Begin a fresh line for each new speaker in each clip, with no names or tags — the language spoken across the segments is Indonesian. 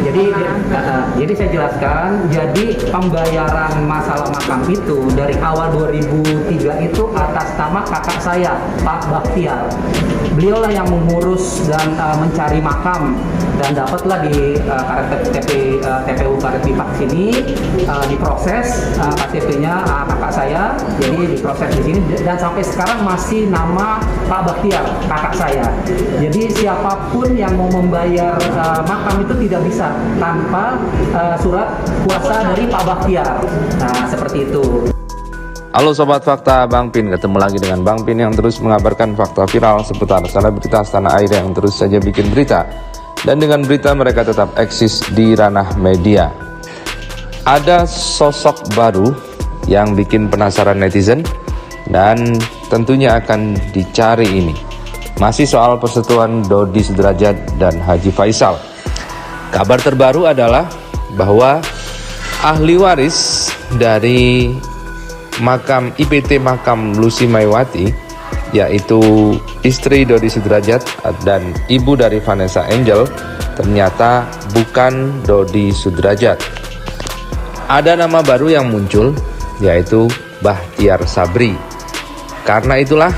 Jadi saya jelaskan, jadi pembayaran masalah makam itu dari awal 2003 itu atas nama kakak saya, Pak Baktiar. Beliaulah yang mengurus dan mencari makam, dan dapatlah di TPU Karet Bifak sini diproses KTP-nya kakak saya, jadi diproses di sini dan sampai sekarang masih nama Pak Baktiar, kakak saya. Jadi siapapun yang mau membayar makam itu tidak bisa tanpa surat kuasa dari Pak Baktiar. Nah, seperti itu.
Halo Sobat Fakta, Bang Pin ketemu lagi dengan Bang Pin yang terus mengabarkan fakta viral seputar selebritas tanah air yang terus saja bikin berita. Dan dengan berita mereka tetap eksis di ranah media. Ada sosok baru yang bikin penasaran netizen dan tentunya akan dicari ini. Masih soal persetujuan Dodi Sudrajat dan Haji Faisal. Kabar terbaru adalah bahwa ahli waris dari makam IPT makam Lucy Maewati, yaitu istri Dodi Sudrajat dan ibu dari Vanessa Angel, ternyata bukan Dodi Sudrajat. Ada nama baru yang muncul, yaitu Bahtiar Sabri. Karena itulah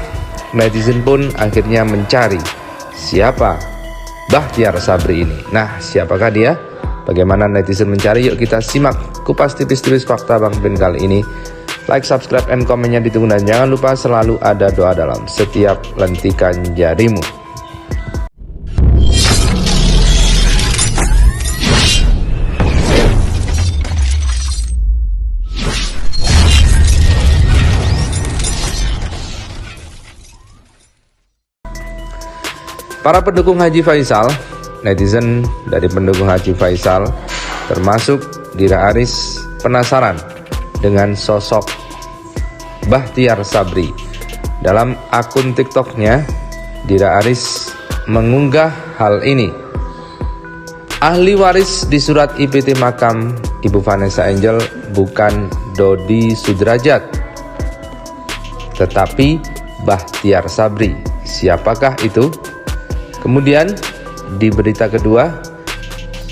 netizen pun akhirnya mencari siapa Bahtiar Sabri ini. Nah, siapakah dia? Bagaimana netizen mencari? Yuk kita simak kupas tipis-tipis fakta Bang Pin kali ini. Like, subscribe, and komennya ditunggu, dan jangan lupa selalu ada doa dalam setiap lentikan jarimu. Para pendukung Haji Faisal, netizen dari pendukung Haji Faisal termasuk Dira Aris penasaran dengan sosok Bahtiar Sabri. Dalam akun TikToknya, Dira Aris mengunggah hal ini. Ahli waris di surat IPT makam Ibu Vanessa Angel bukan Dodi Sudrajat, tetapi Bahtiar Sabri. Siapakah itu? Kemudian di berita kedua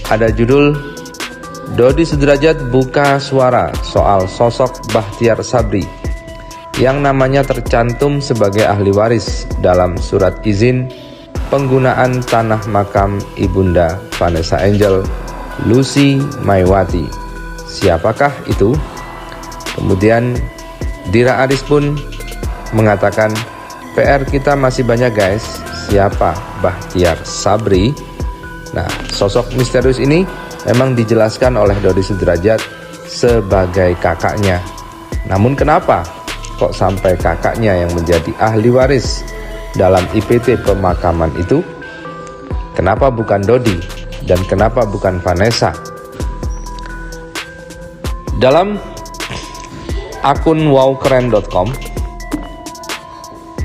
ada judul Dodi Sudrajat buka suara soal sosok Bahtiar Sabri yang namanya tercantum sebagai ahli waris dalam surat izin penggunaan tanah makam Ibunda Vanessa Angel Lucy Maewati. Siapakah itu? Kemudian Dira Aris pun mengatakan, PR kita masih banyak guys. Siapa Bahtiar Sabri? Nah, sosok misterius ini memang dijelaskan oleh Dodi Sudrajat sebagai kakaknya. Namun kenapa kok sampai kakaknya yang menjadi ahli waris dalam IPT pemakaman itu? Kenapa bukan Dodi? Dan kenapa bukan Vanessa? Dalam akun wowkeren.com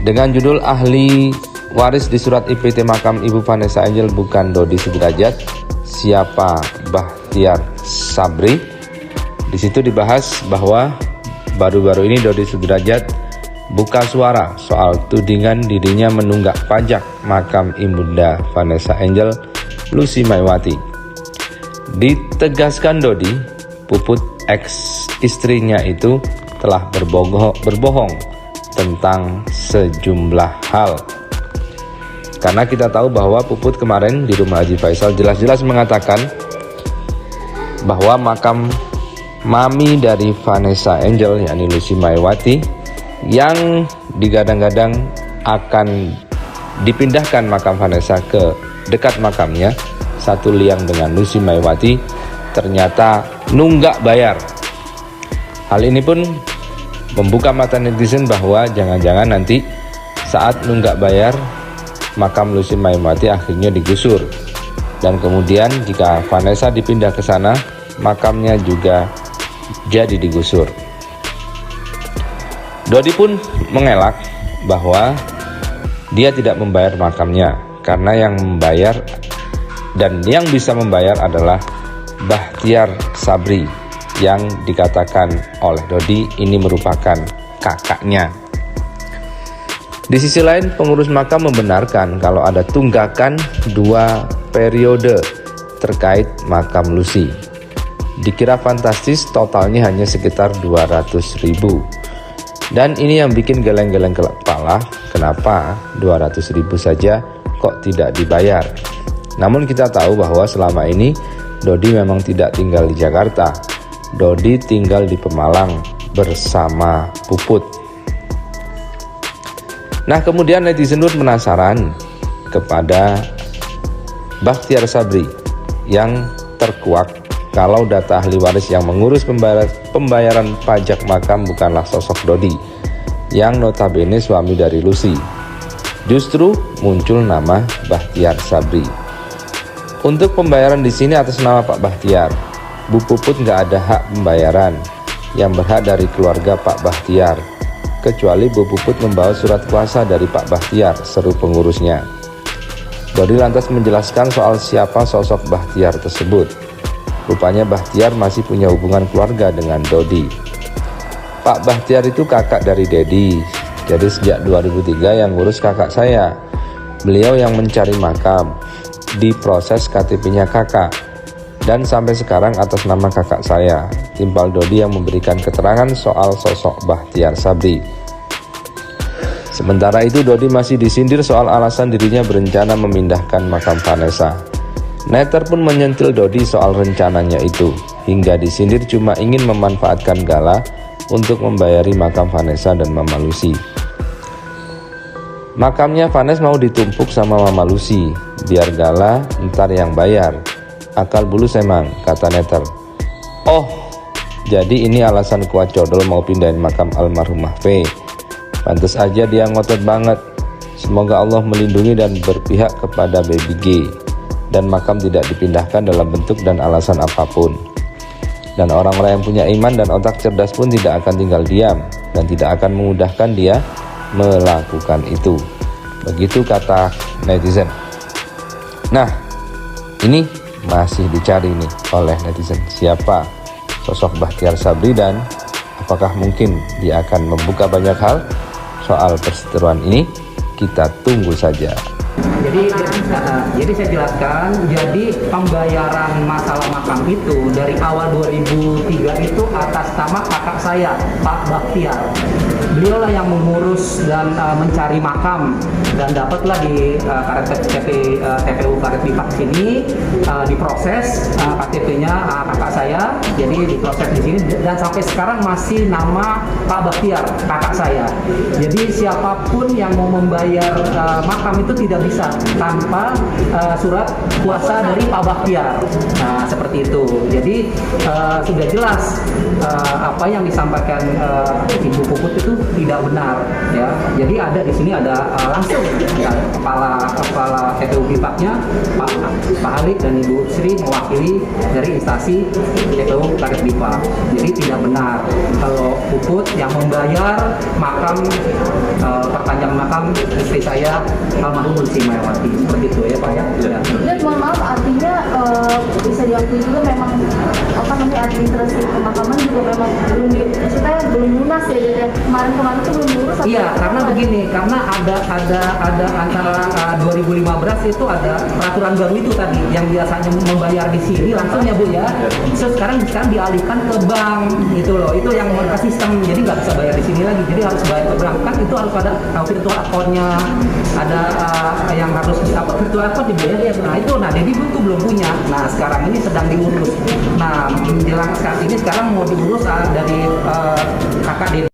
dengan judul ahli waris di surat IPT makam Ibu Vanessa Angel bukan Dodi Sudrajat, siapa Bahtiar Sabri? Di situ dibahas bahwa baru-baru ini Dodi Sudrajat buka suara soal tudingan dirinya menunggak pajak makam Ibunda Vanessa Angel Lucy Maewati. Ditegaskan Dodi, Puput ex istrinya itu telah berbohong tentang sejumlah hal. Karena kita tahu bahwa Puput kemarin di rumah Haji Faisal jelas-jelas mengatakan bahwa makam mami dari Vanessa Angel, yakni Lucy Maewati, yang digadang-gadang akan dipindahkan makam Vanessa ke dekat makamnya, satu liang dengan Lucy Maewati, ternyata nunggak bayar. Hal ini pun membuka mata netizen bahwa jangan-jangan nanti saat nunggak bayar, makam Lucy Maewati akhirnya digusur, dan kemudian jika Vanessa dipindah ke sana, makamnya juga jadi digusur. Dodi pun mengelak bahwa dia tidak membayar makamnya karena yang membayar dan yang bisa membayar adalah Bahtiar Sabri yang dikatakan oleh Dodi ini merupakan kakaknya. Di sisi lain, pengurus makam membenarkan kalau ada tunggakan 2 periode terkait makam Lucy. Dikira fantastis, totalnya hanya sekitar 200.000. Dan ini yang bikin geleng-geleng kepala, kenapa 200.000 saja kok tidak dibayar. Namun kita tahu bahwa selama ini Dodi memang tidak tinggal di Jakarta. Dodi tinggal di Pemalang bersama Puput. Nah, kemudian netizen pun penasaran kepada Bakhtiar Sabri yang terkuak kalau data ahli waris yang mengurus pembayaran pajak makam bukanlah sosok Dodi, yang notabene suami dari Lucy. Justru muncul nama Bakhtiar Sabri. Untuk pembayaran di sini atas nama Pak Bakhtiar. Bu Puput nggak ada hak pembayaran, yang berhak dari keluarga Pak Bakhtiar, kecuali Bu Puput membawa surat kuasa dari Pak Bakhtiar, seru pengurusnya. Dodi lantas menjelaskan soal siapa sosok Bakhtiar tersebut. Rupanya Bakhtiar masih punya hubungan keluarga dengan Dodi. Pak Bakhtiar itu kakak dari Dedi. Jadi sejak 2003 yang ngurus kakak saya. Beliau yang mencari makam, diproses KTP-nya kakak. Dan sampai sekarang atas nama kakak saya, Timpal Dodi, yang memberikan keterangan soal sosok Bakhtiar Sabri. Sementara itu Dodi masih disindir soal alasan dirinya berencana memindahkan makam Vanessa. Netter pun menyentil Dodi soal rencananya itu, hingga disindir cuma ingin memanfaatkan Gala untuk membayari makam Vanessa dan Mama Lucy. Makamnya Vanessa mau ditumpuk sama Mama Lucy, biar Gala ntar yang bayar. Akal bulus emang, kata Netter. Oh, jadi ini alasan kuat codol mau pindahin makam almarhumah V. Pantes aja dia ngotot banget. Semoga Allah melindungi dan berpihak kepada Baby G, dan makam tidak dipindahkan dalam bentuk dan alasan apapun. Dan orang-orang yang punya iman dan otak cerdas pun tidak akan tinggal diam dan tidak akan memudahkan dia melakukan itu. Begitu kata netizen. Nah, ini masih dicari nih oleh netizen, siapa sosok Bakhtiar Sabri dan apakah mungkin dia akan membuka banyak hal soal perseteruan ini. Kita tunggu saja.
Jadi saya jelaskan, jadi pembayaran masalah makam itu dari awal 2003 itu atas nama kakak saya, Pak Bakhtiar. Beliaulah yang mengurus dan mencari makam, dan dapatlah di TPU Karet Bipak sini diproses KTP-nya kakak saya, jadi diproses di sini dan sampai sekarang masih nama Pak Bakhtiar, kakak saya. Jadi siapapun yang mau membayar makam itu tidak bisa tanpa surat kuasa dari Pak Bakhtiar. Nah, seperti itu. Jadi sudah jelas apa yang disampaikan Ibu Puput itu tidak benar, ya. Jadi ada di sini ada langsung ya, kepala TPU Bipaknya Pak Halik dan Ibu Sri mewakili dari instansi TPU Karet Bipak. Jadi tidak benar kalau Puput yang membayar makam perpanjangan makam istri saya almarhum Lucy Mayawati. Seperti itu ya Pak ya.
Dan mohon maaf, artinya bisa diakui juga memang administrasi pemakaman juga memang belum lunas ya, jadi kemarin itu belum lurus.
Iya, karena begini, karena ada antara 2015 itu ada peraturan baru itu tadi yang biasanya membayar di sini langsung ya Bu ya. So, sekarang dialihkan ke bank gitu loh. Itu yang mereka sistem, jadi nggak bisa bayar di sini lagi. Jadi harus bayar ke bank. Kan itu harus ada virtual account-nya, ada yang harus virtual account dibayar ya. Nah jadi itu belum punya. Nah sekarang ini sedang diurus. Nah menjelang saat ini sekarang mau diurus dari kakak Dedi.